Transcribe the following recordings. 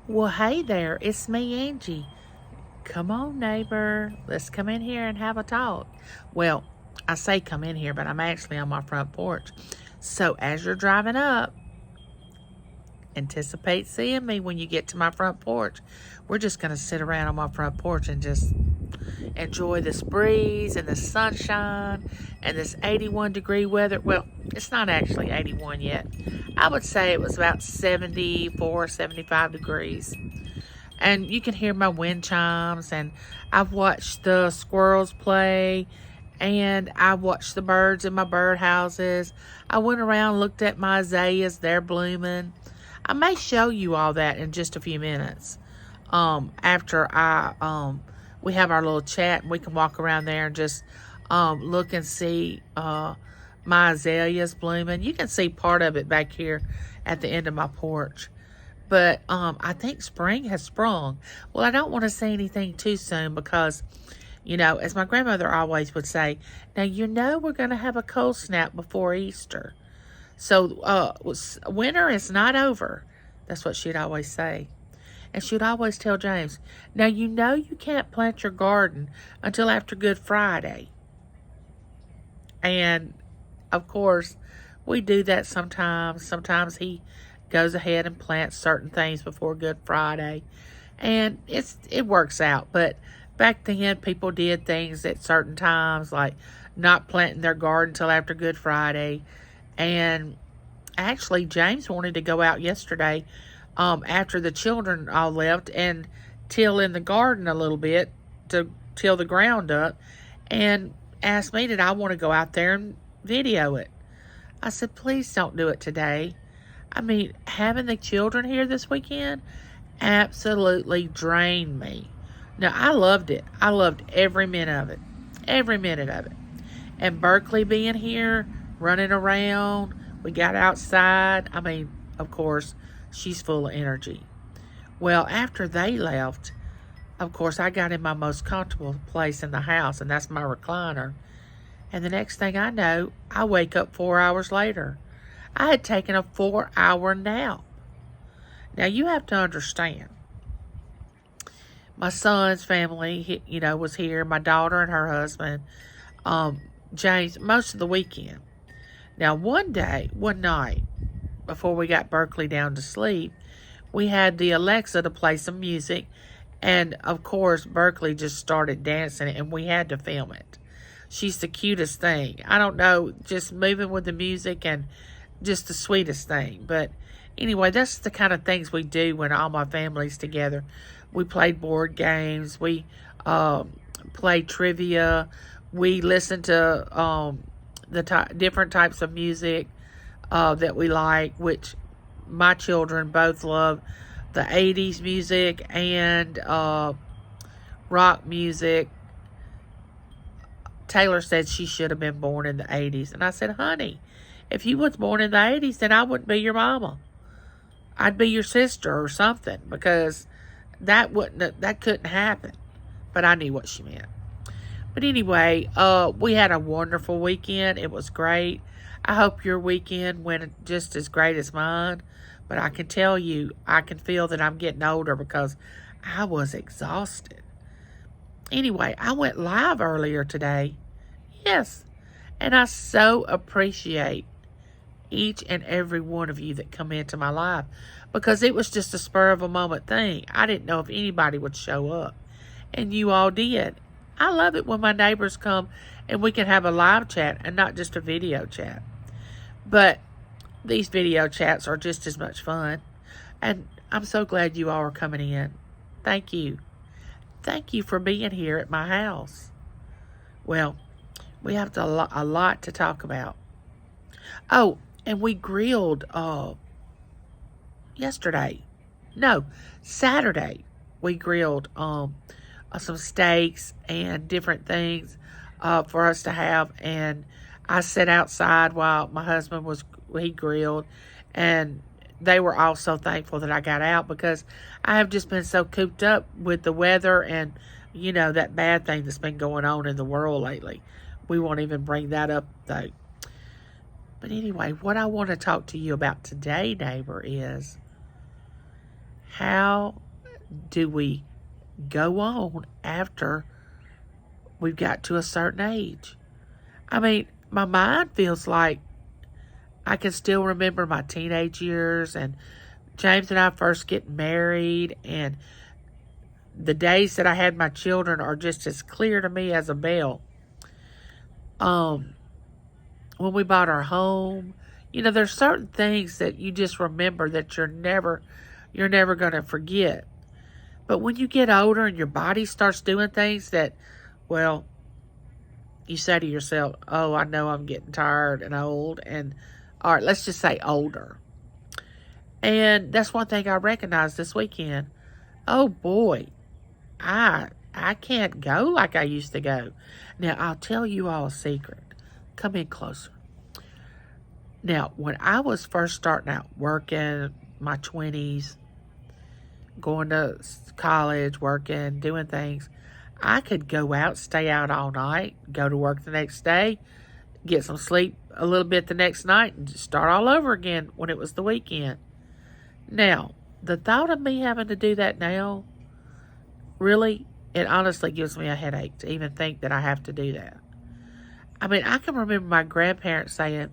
Well, hey there, it's me, Angie. Come on, neighbor. Let's come in here and have a talk. Well, I say come in here, but I'm actually on my front porch. So as you're driving up, anticipate seeing me when you get to my front porch. We're just going to sit around on my front porch and just enjoy this breeze and the sunshine and this 81-degree weather. Well, it's not actually 81 yet. I would say it was about 74, 75 degrees. And you can hear my wind chimes, and I've watched the squirrels play, and I watched the birds in my birdhouses. I went around, looked at my azaleas, they're blooming. I may show you all that in just a few minutes. After we have our little chat, and we can walk around there and just look and see my azaleas blooming. You can see part of it back here at the end of my porch. But I think spring has sprung. Well, I don't want to say anything too soon because, as my grandmother always would say, now we're going to have a cold snap before Easter. So winter is not over. That's what she'd always say. And she'd always tell James, now you can't plant your garden until after Good Friday. And, of course, we do that sometimes. Sometimes he goes ahead and plants certain things before Good Friday, and it works out. But back then, people did things at certain times, like not planting their garden till after Good Friday. And actually, James wanted to go out yesterday after the children all left and till in the garden a little bit to till the ground up, and asked me did I want to go out there and video it. I said, please don't do it today. I mean, having the children here this weekend absolutely drained me. Now, I loved it. I loved every minute of it. Every minute of it. And Berkeley being here, running around, we got outside. I mean, of course, she's full of energy. Well, after they left, of course, I got in my most comfortable place in the house, and that's my recliner. And the next thing I know, I wake up 4 hours later. I had taken a 4-hour nap. Now, you have to understand, my son's family, was here, my daughter and her husband, James, most of the weekend. Now, one night, before we got Berkeley down to sleep, we had the Alexa to play some music, and, of course, Berkeley just started dancing, and we had to film it. She's the cutest thing. I don't know, just moving with the music and just the sweetest thing. But anyway, that's the kind of things we do when all my family's together. We played board games. We played trivia. We listened to different types of music that we like, which my children both love the 80s music and rock music. Taylor said she should have been born in the 80s. And I said, honey, if you was born in the 80s, then I wouldn't be your mama. I'd be your sister or something, because that couldn't happen. But I knew what she meant. But anyway, we had a wonderful weekend. It was great. I hope your weekend went just as great as mine. But I can tell you, I can feel that I'm getting older because I was exhausted. Anyway, I went live earlier today. Yes. And I so appreciate each and every one of you that come into my life, because it was just a spur of a moment thing. I didn't know if anybody would show up, and you all did. I love it when my neighbors come and we can have a live chat and not just a video chat. But these video chats are just as much fun, and I'm so glad you all are coming in. Thank you. Thank you for being here at my house. Well, we have a lot to talk about. Oh, and we grilled Saturday. We grilled some steaks and different things for us to have. And I sat outside while my husband he grilled. And they were all so thankful that I got out, because I have just been so cooped up with the weather and, that bad thing that's been going on in the world lately. We won't even bring that up, though. But anyway, what I want to talk to you about today, neighbor, is how do we go on after we've got to a certain age? I mean, my mind feels like I can still remember my teenage years and James and I first getting married, and the days that I had my children are just as clear to me as a bell. When we bought our home, there's certain things that you just remember that you're never going to forget. But when you get older and your body starts doing things that, well, you say to yourself, oh, I know I'm getting tired and old, and all right, let's just say older. And that's one thing I recognized this weekend. Oh boy, I can't go like I used to go. Now, I'll tell you all a secret. Come in closer. Now, when I was first starting out working, my 20s, going to college, working, doing things, I could go out, stay out all night, go to work the next day, get some sleep a little bit the next night, and just start all over again when it was the weekend. Now, the thought of me having to do that now, really, it honestly gives me a headache to even think that I have to do that. I mean, I can remember my grandparents saying,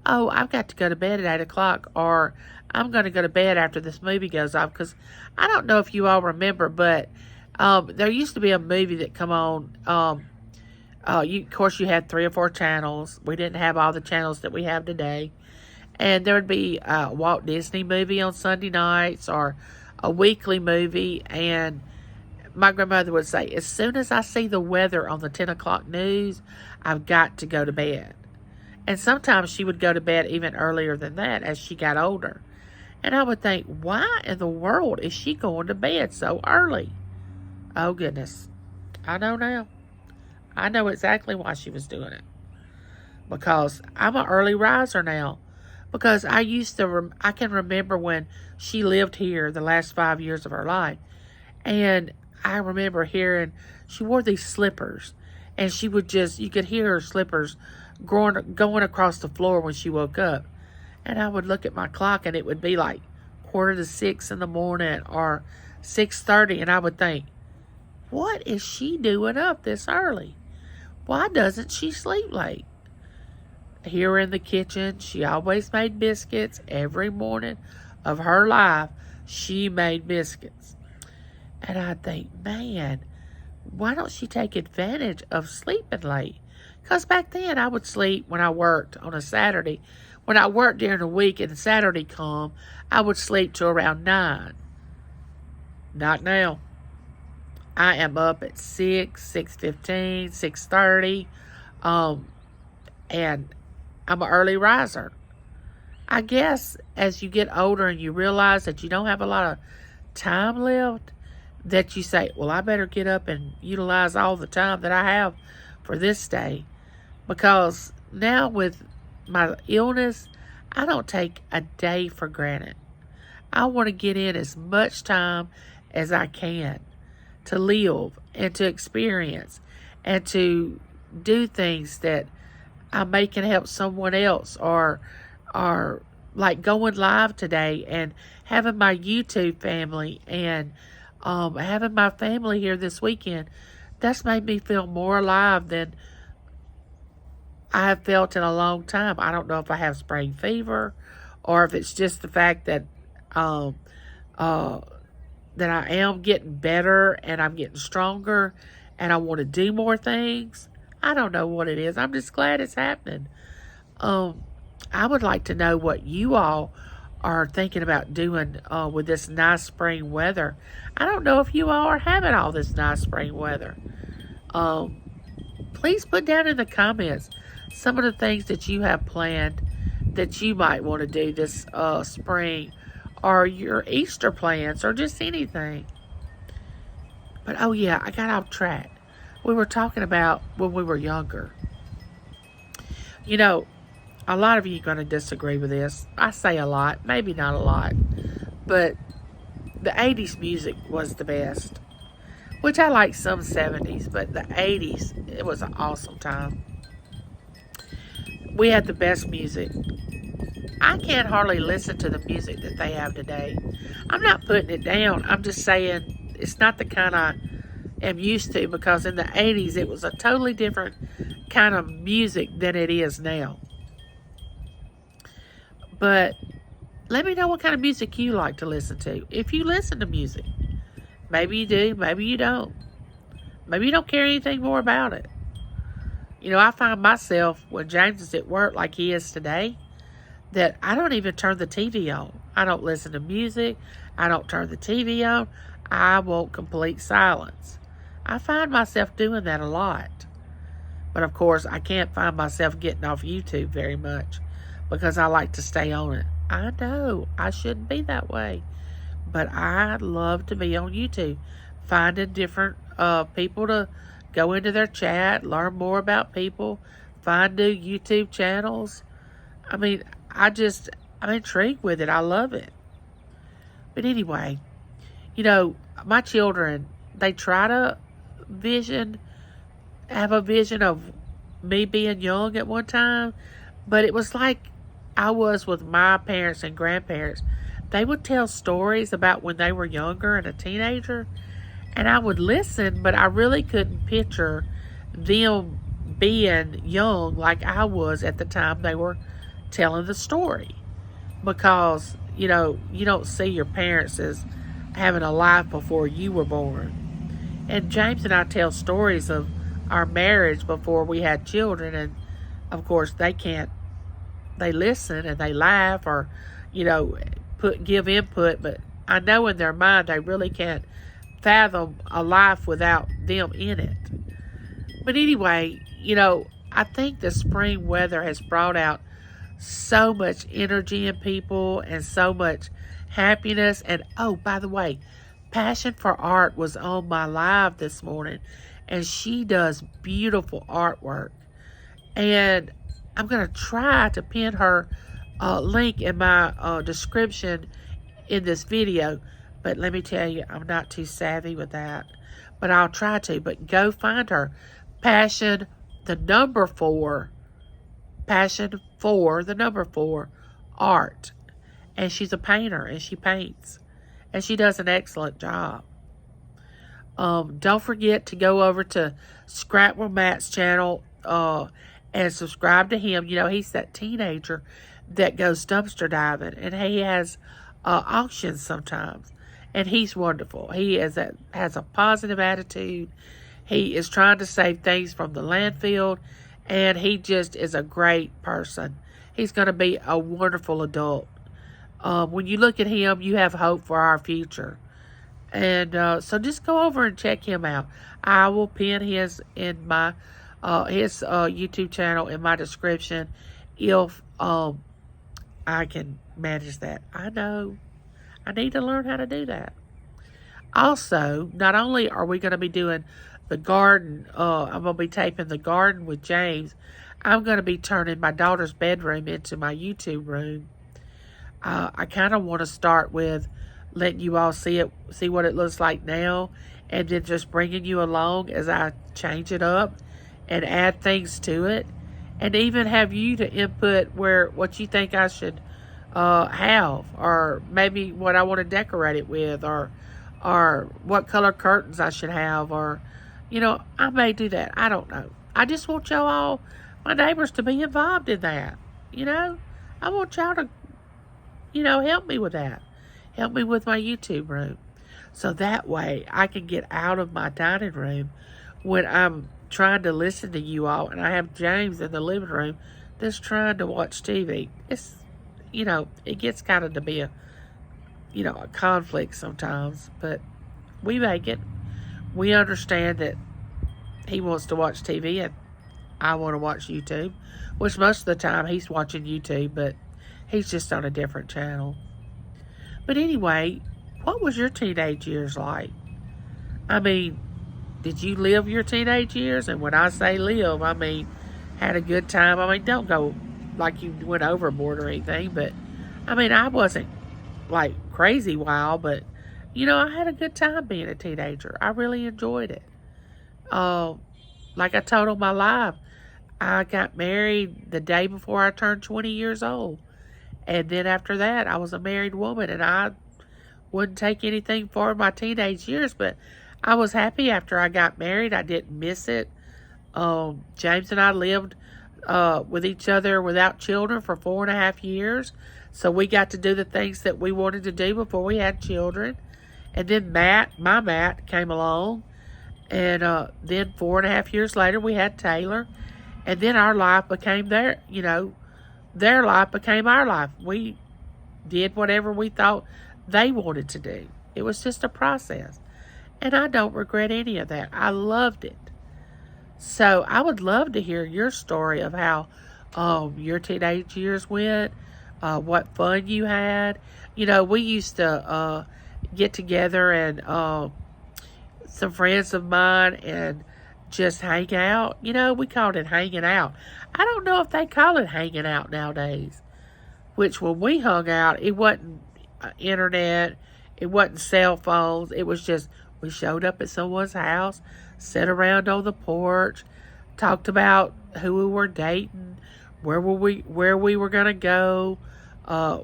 oh, I've got to go to bed at 8 o'clock, or I'm going to go to bed after this movie goes off, because I don't know if you all remember, but there used to be a movie that come on. Of course, you had 3 or 4 channels. We didn't have all the channels that we have today. And there would be a Walt Disney movie on Sunday nights, or a weekly movie. And my grandmother would say, as soon as I see the weather on the 10 o'clock news, I've got to go to bed. And sometimes she would go to bed even earlier than that as she got older. And I would think, why in the world is she going to bed so early? Oh, goodness. I know now. I know exactly why she was doing it. Because I'm an early riser now. Because I can remember when she lived here the last 5 years of her life. And I remember hearing, she wore these slippers. And she would you could hear her slippers going across the floor when she woke up. And I would look at my clock, and it would be like 5:45 in the morning, or 6:30. And I would think, what is she doing up this early? Why doesn't she sleep late? Here in the kitchen, she always made biscuits. Every morning of her life, she made biscuits. And I think, man, why don't she take advantage of sleeping late? Because back then, I would sleep when I worked on a Saturday. When I worked during the week and Saturday come, I would sleep till around 9. Not now. I am up at 6, 6:15, 6:30, and I'm an early riser. I guess as you get older and you realize that you don't have a lot of time left, that you say, well, I better get up and utilize all the time that I have for this day. Because now with my illness, I don't take a day for granted. I want to get in as much time as I can to live and to experience and to do things that I may can help someone else, or like going live today and having my YouTube family and having my family here this weekend. That's made me feel more alive than I have felt in a long time. I don't know if I have spring fever, or if it's just the fact that that I am getting better and I'm getting stronger and I want to do more things. I don't know what it is. I'm just glad it's happening. I would like to know what you all are thinking about doing with this nice spring weather. I don't know if you all are having all this nice spring weather. Please put down in the comments some of the things that you have planned that you might want to do this spring, or your Easter plans, or just anything. But oh yeah, I got off track. We were talking about when we were younger. You know, a lot of you are going to disagree with this. I say a lot, maybe not a lot, but the 80s music was the best. Which I like some 70s, but the 80s, it was an awesome time. We had the best music. I can't hardly listen to the music that they have today. I'm not putting it down. I'm just saying it's not the kind I am used to, because in the 80s it was a totally different kind of music than it is now. But let me know what kind of music you like to listen to. If you listen to music, maybe you do, maybe you don't. Maybe you don't care anything more about it. You know, I find myself when James is at work like he is today, that I don't even turn the TV on. I don't listen to music. I don't turn the TV on. I want complete silence. I find myself doing that a lot. But of course, I can't find myself getting off YouTube very much because I like to stay on it. I know I shouldn't be that way, but I love to be on YouTube, finding different people to go into their chat, learn more about people, find new YouTube channels. I mean, I'm intrigued with it. I love it. But anyway, you know, my children, they try to have a vision of me being young at one time, but it was like I was with my parents and grandparents. They would tell stories about when they were younger and a teenager, and I would listen, but I really couldn't picture them being young like I was at the time they were telling the story. Because, you know, you don't see your parents as having a life before you were born. And James and I tell stories of our marriage before we had children, and of course they listen and they laugh, or, you know, give input, but I know in their mind they really can't fathom a life without them in it. But anyway, you know, I think the spring weather has brought out so much energy in people and so much happiness. And oh, by the way, Passion for Art was on my live this morning, and she does beautiful artwork. And I'm going to try to pin her link in my description in this video. But let me tell you, I'm not too savvy with that. But I'll try to. But go find her. Passion, the number 4. Passion for the number 4 art. And she's a painter, and she paints. And she does an excellent job. Don't forget to go over to Scrapwell Matt's channel and subscribe to him. You know, he's that teenager that goes dumpster diving, and he has auctions sometimes. And he's wonderful. He has a positive attitude. He is trying to save things from the landfill, and he just is a great person. He's going to be a wonderful adult. When you look at him, you have hope for our future. And so just go over and check him out. I will pin his in my his YouTube channel in my description if I can manage that. I know I need to learn how to do that. Also, not only are we going to be doing the garden, I'm going to be taping the garden with James. I'm going to be turning my daughter's bedroom into my YouTube room. I kind of want to start with letting you all see what it looks like now, and then just bringing you along as I change it up and add things to it, and even have you to input what you think I should have, or maybe what I want to decorate it with, or what color curtains I should have, or, you know, I may do that. I don't know. I just want y'all all, my neighbors, to be involved in that. You know, I want y'all to, you know, help me with that. Help me with my YouTube room. So that way I can get out of my dining room when I'm trying to listen to you all, and I have James in the living room just trying to watch TV. It's, you know, it gets kind of to be a conflict sometimes, but we make it. We understand that he wants to watch TV and I want to watch YouTube, which most of the time he's watching YouTube, but he's just on a different channel. But anyway, what was your teenage years like? I mean, did you live your teenage years? And when I say live, I mean had a good time. I mean, don't go like you went overboard or anything, but I mean, I wasn't like crazy wild, but you know, I had a good time being a teenager. I really enjoyed it. Like I told on my live, I got married the day before I turned 20 years old. And then after that, I was a married woman, and I wouldn't take anything for my teenage years, but I was happy after I got married. I didn't miss it. James and I lived with each other without children for 4.5 years. So we got to do the things that we wanted to do before we had children. And then my Matt, came along. And then 4.5 years later, we had Taylor. And then our life became their life became our life. We did whatever we thought they wanted to do. It was just a process. And I don't regret any of that. I loved it. So I would love to hear your story of how your teenage years went, what fun you had. We used to get together and some friends of mine and just hang out. We called it hanging out. I don't know if they call it hanging out nowadays. Which when we hung out, it wasn't internet, it wasn't cell phones. It was just we showed up at someone's house, sat around on the porch, talked about who we were dating, where we were gonna go,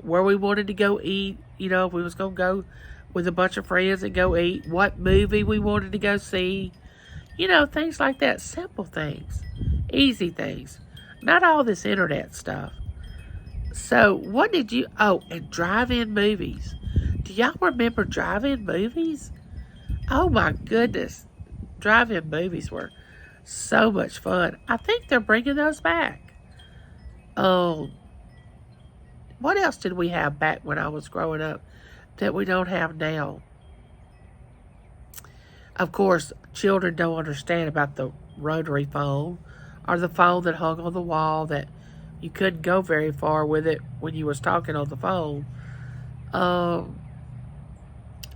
where we wanted to go eat. If we was gonna go with a bunch of friends and go eat, what movie we wanted to go see. Things like that. Simple things. Easy things. Not all this internet stuff. So, what did you... Oh, and drive-in movies. Do y'all remember drive-in movies? Oh, my goodness. Drive-in movies were so much fun. I think they're bringing those back. What else did we have back when I was growing up that we don't have now? Of course, children don't understand about the rotary phone or the phone that hung on the wall that you couldn't go very far with it when you was talking on the phone. Oh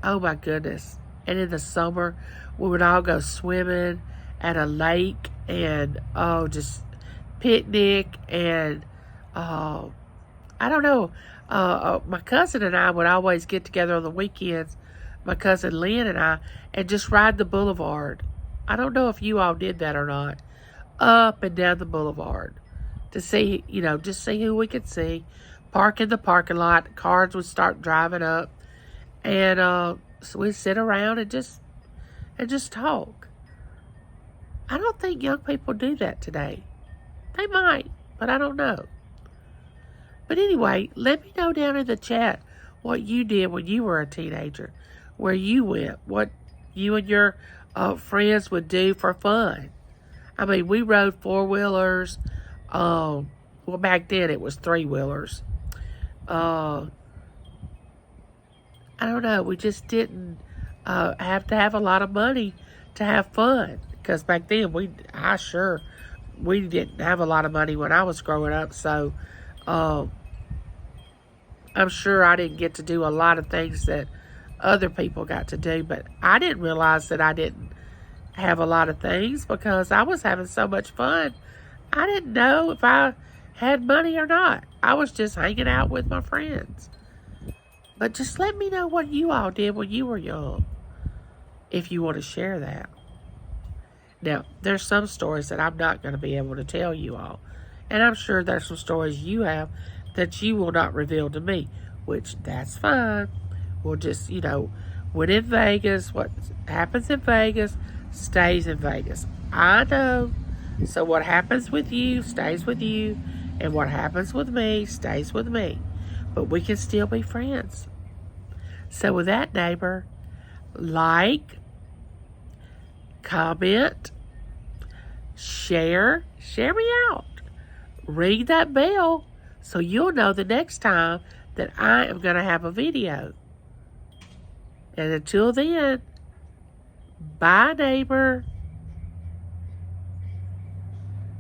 my goodness. And in the summer, we would all go swimming at a lake and just picnic and I don't know. My cousin and I would always get together on the weekends, my cousin Lynn and I, and just ride the boulevard. I don't know if you all did that or not. Up and down the boulevard to see, just see who we could see. Park in the parking lot. Cars would start driving up. And so we'd sit around and just talk. I don't think young people do that today. They might, but I don't know. But anyway, let me know down in the chat what you did when you were a teenager, where you went, what you and your friends would do for fun. I mean, we rode four-wheelers. Well, back then it was three-wheelers. I don't know. We just didn't have to have a lot of money to have fun. Because back then, we didn't have a lot of money when I was growing up. So, I'm sure I didn't get to do a lot of things that other people got to do. But I didn't realize that I didn't have a lot of things because I was having so much fun. I didn't know if I had money or not. I was just hanging out with my friends. But just let me know what you all did when you were young, if you want to share that. Now, there's some stories that I'm not going to be able to tell you all. And I'm sure there's some stories you have that you will not reveal to me, which that's fine. We'll just, when in Vegas, what happens in Vegas stays in Vegas. I know. So what happens with you stays with you, and what happens with me stays with me. But we can still be friends. So with that, neighbor, like, comment, share me out. Ring that bell so you'll know the next time that I am going to have a video. And until then, bye, neighbor.